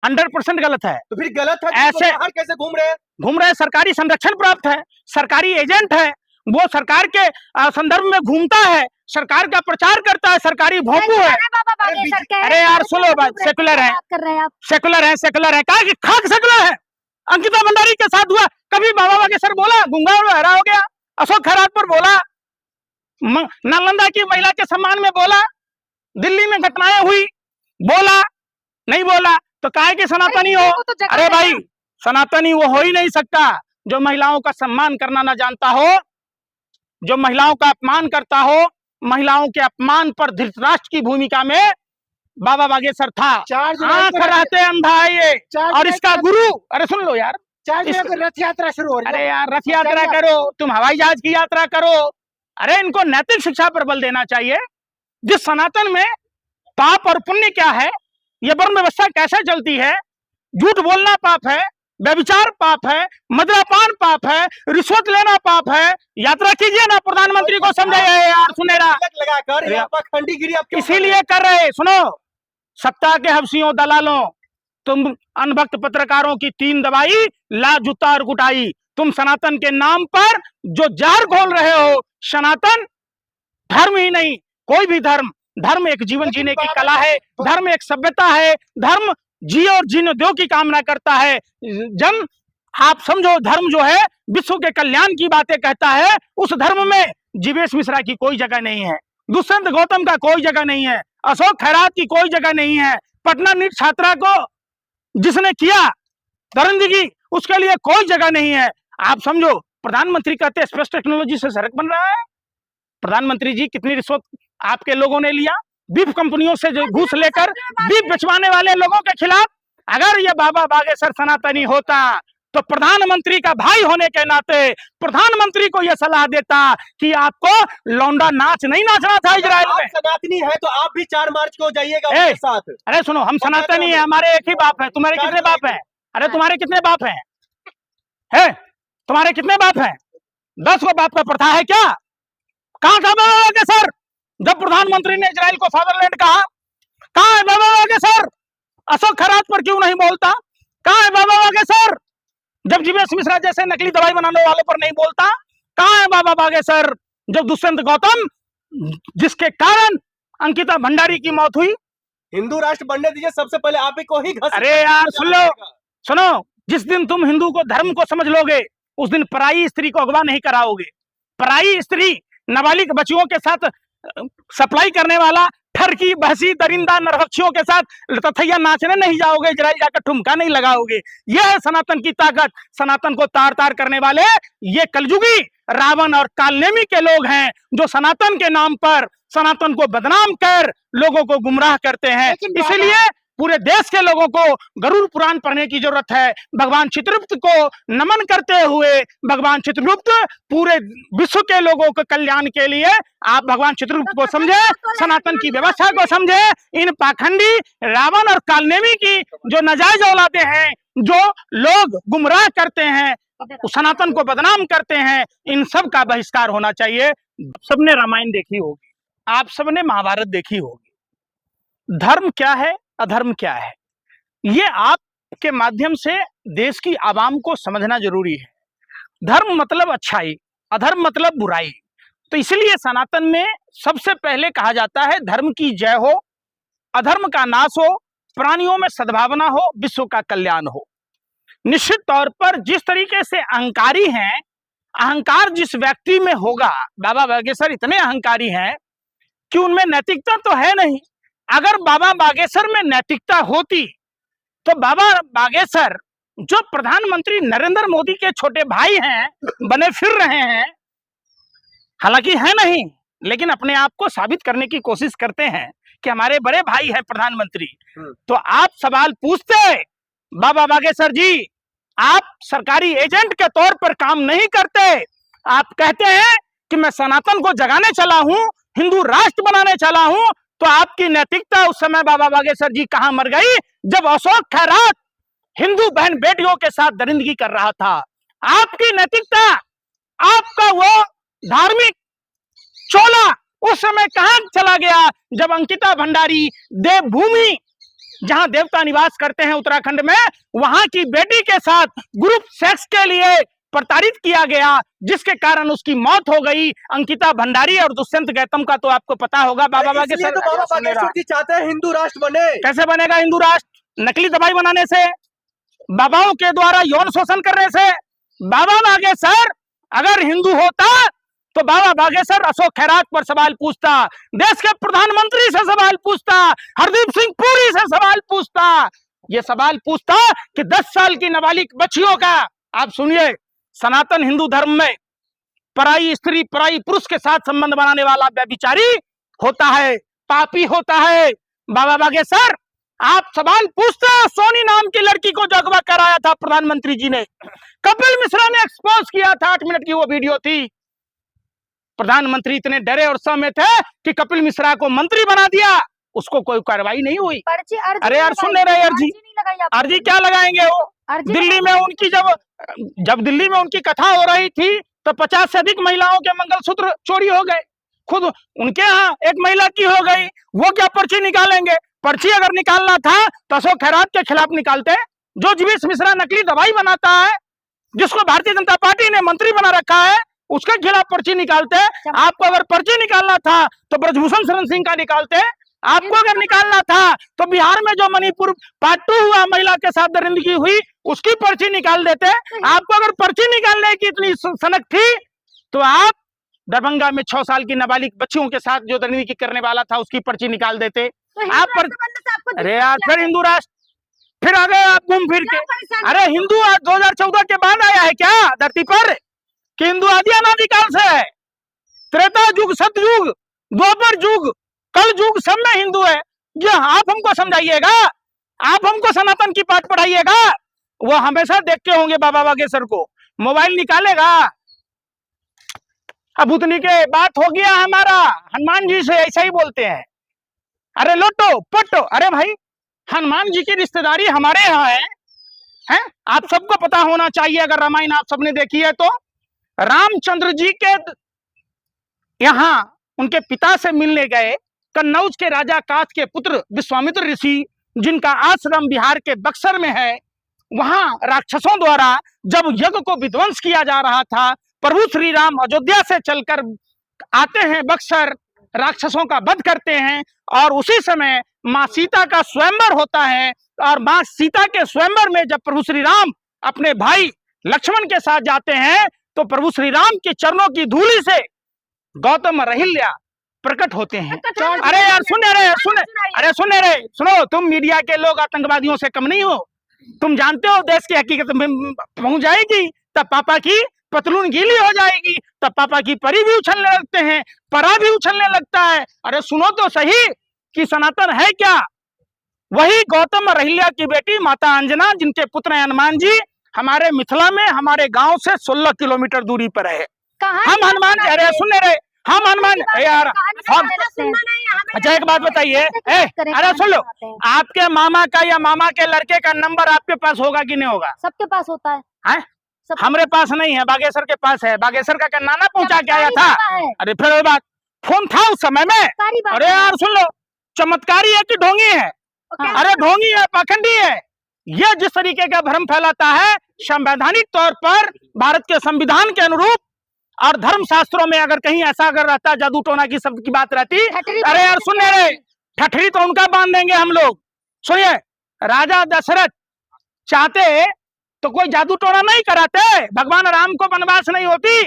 100% गलत है। तो फिर गलत है, ऐसे बाहर कैसे घूम रहे हैं? सरकारी संरक्षण प्राप्त है, सरकारी एजेंट है, वो सरकार के संदर्भ में घूमता है, सरकार का प्रचार करता है, सरकारी भोंपू है। अरे यार सुनो बात, सेकुलर है, सेकुलर है, कहा कि खाक सेकुलर है। अंकिता भंडारी के साथ हुआ, कभी बाबा बागेश्वर बोला, गूंगा और बहरा हो गया। अशोक खैरात पर बोला, नालंदा की महिला के सम्मान में बोला, दिल्ली में घटनाएं हुई, बोला नहीं बोला, तो काहे कि सनातनी हो। अरे भाई सनातनी वो हो ही नहीं सकता जो महिलाओं का सम्मान करना ना जानता हो, जो महिलाओं का अपमान करता हो। महिलाओं के अपमान पर धृतराष्ट्र की भूमिका में बाबा बागेश्वर था। आंख रहते अंधा ये, और इसका गुरु, अरे सुन लो यार, रथ यात्रा शुरू हो रही है। अरे यार रथ यात्रा करो, तुम हवाई जहाज की यात्रा करो। अरे इनको नैतिक शिक्षा पर बल देना चाहिए। जिस सनातन में पाप और पुण्य क्या है, ये वर्ण व्यवस्था कैसे चलती है, झूठ बोलना पाप है, व्यभिचार पाप है, मद्यपान पाप है, रिश्वत लेना पाप है। यात्रा कीजिए ना, प्रधानमंत्री को समझाइए यार सुनेरा लगाकर। इसीलिए कर रहे, सुनो, सत्ता के हवसियों दलालों, तुम अनभक्त पत्रकारों की 3 दवाई, ला जूता और कुटाई। तुम सनातन के नाम पर जो जहर घोल रहे हो, सनातन धर्म ही नहीं, कोई भी धर्म, धर्म एक जीवन जीने की कला है, धर्म एक सभ्यता है, धर्म जी और जीने दो की कामना करता है। जन आप समझो, धर्म जो है विश्व के कल्याण की बातें कहता है, उस धर्म में जीवेश मिश्रा की कोई जगह नहीं है, दुष्यंत गौतम का कोई जगह नहीं है, अशोक खैरात की कोई जगह नहीं है, पटना नीट छात्रा को जिसने किया दरिंदगी, उसके लिए कोई जगह नहीं है। आप समझो, प्रधानमंत्री कहते हैं स्पेस टेक्नोलॉजी से सड़क बन रहा है। प्रधानमंत्री जी कितनी रिश्वत आपके लोगों ने लिया, बीफ कंपनियों से जो घूस लेकर बीफ बेचवाने वाले लोगों के खिलाफ। अगर ये बाबा बागेश्वर सनातनी होता तो प्रधानमंत्री का भाई होने के नाते प्रधानमंत्री को यह सलाह देता कि आपको लौंडा नाच नहीं नाचना था इजराइल में। सनातनी है तो आप भी 4 मार्च को जाइएगा उनके साथ। अरे सुनो, हम सनातनी है, हमारे एक ही बाप है। तुम्हारे कितने बाप हैं? अरे तुम्हारे कितने बाप हैं? है तुम्हारे कितने बाप हैं? 10 को बाप का प्रथा है क्या? कहाँ था बाबा बागेश्वर जब प्रधानमंत्री ने इजराइल को फादरलैंड कहा? कहाँ है बाबा बागेश्वर? अशोक खैरात पर क्यों नहीं बोलता? कहाँ है बाबा बागेश्वर जब जीवेश मिश्रा जैसे नकली दवाई बनाने वालों पर नहीं बोलता? कहाँ है बाबा बागेश्वर जब दुष्यंत गौतम, जिसके कारण अंकिता भंडारी की मौत हुई? हिंदू राष्ट्र बनने दीजिए, सबसे पहले आप ही को ही घस। अरे यार सुन लो, सुनो, जिस दिन तुम हिंदू को धर्म को समझ लोगे, उस दिन पराई स्त्री को अगवा नहीं कराओगे। पराई स्त्री नाबालिग बच्चियों के साथ सप्लाई करने वाला ठरकी बहसी दरिंदा नरभक्षियों के साथ तथैया नाचने नहीं जाओगे, इजराइल जाकर ठुमका नहीं लगाओगे। यह है सनातन की ताकत। सनातन को तार तार करने वाले ये कलयुगी रावण और कालनेमी के लोग हैं, जो सनातन के नाम पर सनातन को बदनाम कर लोगों को गुमराह करते हैं। इसलिए पूरे देश के लोगों को गरुड़ पुराण पढ़ने की जरूरत है। भगवान चित्रगुप्त को नमन करते हुए, भगवान चित्रगुप्त पूरे विश्व के लोगों के कल्याण के लिए, आप भगवान चित्रगुप्त को समझे, सनातन की व्यवस्था को समझे। इन पाखंडी रावण और कालनेमी की जो नाजायज औलादे हैं, जो लोग गुमराह करते हैं, सनातन को बदनाम करते हैं, इन सब का बहिष्कार होना चाहिए। सबने रामायण देखी होगी, आप सबने महाभारत देखी होगी। धर्म क्या है, अधर्म क्या है, ये आपके माध्यम से देश की आवाम को समझना जरूरी है। धर्म मतलब अच्छाई, अधर्म मतलब बुराई। तो इसलिए सनातन में सबसे पहले कहा जाता है धर्म की जय हो, अधर्म का नाश हो, प्राणियों में सद्भावना हो, विश्व का कल्याण हो। निश्चित तौर पर जिस तरीके से अहंकारी हैं, अहंकार जिस व्यक्ति में होगा, बाबा बागेश्वर इतने अहंकारी हैं कि उनमें नैतिकता तो है नहीं। अगर बाबा बागेश्वर में नैतिकता होती तो बाबा बागेश्वर जो प्रधानमंत्री नरेंद्र मोदी के छोटे भाई हैं, बने फिर रहे हैं, हालांकि है नहीं, लेकिन अपने आप को साबित करने की कोशिश करते हैं कि हमारे बड़े भाई हैं प्रधानमंत्री। तो आप सवाल पूछते, बाबा बागेश्वर जी आप सरकारी एजेंट के तौर पर काम नहीं करते। आप कहते हैं कि मैं सनातन को जगाने चला हूं, हिंदू राष्ट्र बनाने चला हूं। तो आपकी नैतिकता उस समय बाबा बागेश्वर जी कहां मर गई, जब अशोक खैरात हिंदू बहन बेटियों के साथ दरिंदगी कर रहा था। आपकी नैतिकता, आपका वो धार्मिक चोला उस समय कहां चला गया, जब अंकिता भंडारी देवभूमि जहां देवता निवास करते हैं उत्तराखंड में, वहां की बेटी के साथ ग्रुप सेक्स के लिए प्रताड़ित किया गया, जिसके कारण उसकी मौत हो गई। अंकिता भंडारी और दुष्यंत गौतम का तो आपको पता होगा। बाबा बागेश्वर तो बाबा बागेश्वर जी चाहते हैं हिंदू राष्ट्र बने। कैसे बनेगा हिंदू राष्ट्र? नकली दवाई बनाने से, बाबाओं के द्वारा यौन शोषण करने से। बाबा बागेश्वर अगर हिंदू होता तो बाबा बागेश्वर अशोक खैरात पर सवाल पूछता, देश के प्रधानमंत्री से सवाल पूछता, हरदीप सिंह पुरी से सवाल पूछता। ये सवाल पूछता कि 10 साल की नाबालिग बच्चियों का, आप सुनिए, सनातन हिंदू धर्म में पराई स्त्री पराई पुरुष के साथ संबंध बनाने वाला व्यभिचारी होता है, पापी होता है। बाबा बागेश्वर आप सवाल पूछते हैं, सोनी नाम की लड़की को जो अगवा कराया था प्रधानमंत्री जी ने, कपिल मिश्रा ने एक्सपोज किया था, 8 मिनट की वो वीडियो थी। प्रधानमंत्री इतने डरे और सहमे थे कि कपिल मिश्रा को मंत्री बना दिया, उसको कोई कार्रवाई नहीं हुई। अरे यार सुन ले रहे, अर्जी क्या लगाएंगे वो? दिल्ली में उनकी जब दिल्ली में उनकी कथा हो रही थी तो 50 से अधिक महिलाओं के मंगलसूत्र चोरी हो गए। खुद उनके यहाँ एक महिला की हो गई, वो क्या पर्ची निकालेंगे? पर्ची अगर निकालना था तो अशोक खैरात के खिलाफ निकालते। जो जीवेश मिश्रा नकली दवाई बनाता है, जिसको भारतीय जनता पार्टी ने मंत्री बना रखा है, उसके खिलाफ पर्ची निकालते। आपको अगर पर्ची निकालना था तो ब्रजभूषण शरण सिंह का निकालते। आपको अगर निकालना था तो बिहार में जो मणिपुर पार्ट 2 हुआ, महिला के साथ दरिंदगी हुई, उसकी पर्ची निकाल देते। आपको अगर पर्ची निकालने की इतनी सनक थी तो आप दरभंगा में 6 साल की नाबालिग बच्चियों के साथ जो दरिंदगी करने वाला था उसकी पर्ची निकाल देते। आप अरे यार फिर हिंदू राष्ट्र, फिर आ गए आप घूम फिर के। अरे हिंदू आज 2014 के बाद आया है क्या धरती पर? कि हिंदू आदि अनादिकाल से है। त्रेता युग, सतयुग, द्वापर युग, कल युग सब में हिंदू है। ये आप हमको समझाइएगा, आप हमको सनातन की पाठ पढ़ाइएगा। वो हमेशा देखते होंगे बाबा बागेश्वर को, मोबाइल निकालेगा, अब उतनी के बात हो गया हमारा हनुमान जी से, ऐसा ही बोलते हैं। अरे लोटो पटो, अरे भाई हनुमान जी की रिश्तेदारी हमारे यहाँ है? आप सबको पता होना चाहिए, अगर रामायण आप सबने देखी है तो। रामचंद्र जी के यहाँ उनके पिता से मिलने गए कन्नौज के राजा काथ के पुत्र विश्वामित्र ऋषि, जिनका आश्रम बिहार के बक्सर में है। वहां राक्षसों द्वारा जब यज्ञ को विध्वंस किया जा रहा था, प्रभु श्री राम अयोध्या से चलकर आते हैं बक्सर, राक्षसों का वध करते हैं, और उसी समय माँ सीता का स्वयंवर होता है। और माँ सीता के स्वयंवर में जब प्रभु श्री राम अपने भाई लक्ष्मण के साथ जाते हैं तो प्रभु श्री राम के चरणों की धूलि से गौतम रहिल्या प्रकट होते हैं। अरे यार सुने रे, सुनो, तुम मीडिया के लोग आतंकवादियों से कम नहीं हो। तुम जानते हो देश की हकीकत में पहुंच जाएगी तब पापा की पतलून गीली हो जाएगी, तब पापा की परी भी उछलने लगते हैं, परा भी उछलने लगता है। अरे सुनो तो सही कि सनातन है क्या? वही गौतम रहिल्या की बेटी माता अंजना, जिनके पुत्र हनुमान जी, हमारे मिथिला में हमारे गांव से 16 किलोमीटर दूरी पर है। हम हनुमान, अरे सुन रहे, हम हनुमान यार, हम अच्छा एक बात बताइए, अरे सुन लो, आपके मामा का या मामा के लड़के का नंबर आपके पास होगा कि नहीं होगा? सबके पास होता है। हमरे पास नहीं है, बागेश्वर के पास है। बागेश्वर का नाना पहुंचा के आया था। अरे फिर बात फोन था उस समय में। अरे यार सुन लो, चमत्कारी है कि ढोंगी है? अरे ढोंगी है, पाखंडी है। यह जिस तरीके का भ्रम फैलाता है संवैधानिक तौर पर भारत के संविधान के अनुरूप, और धर्म शास्त्रों में अगर कहीं ऐसा अगर रहता, जादू टोना की शब्द की बात रहती, अरे यार सुन रहे, ठठरी तो उनका बांध देंगे हम लोग। सुनिए, राजा दशरथ चाहते तो कोई जादू टोना नहीं कराते, भगवान राम को वनवास नहीं होती।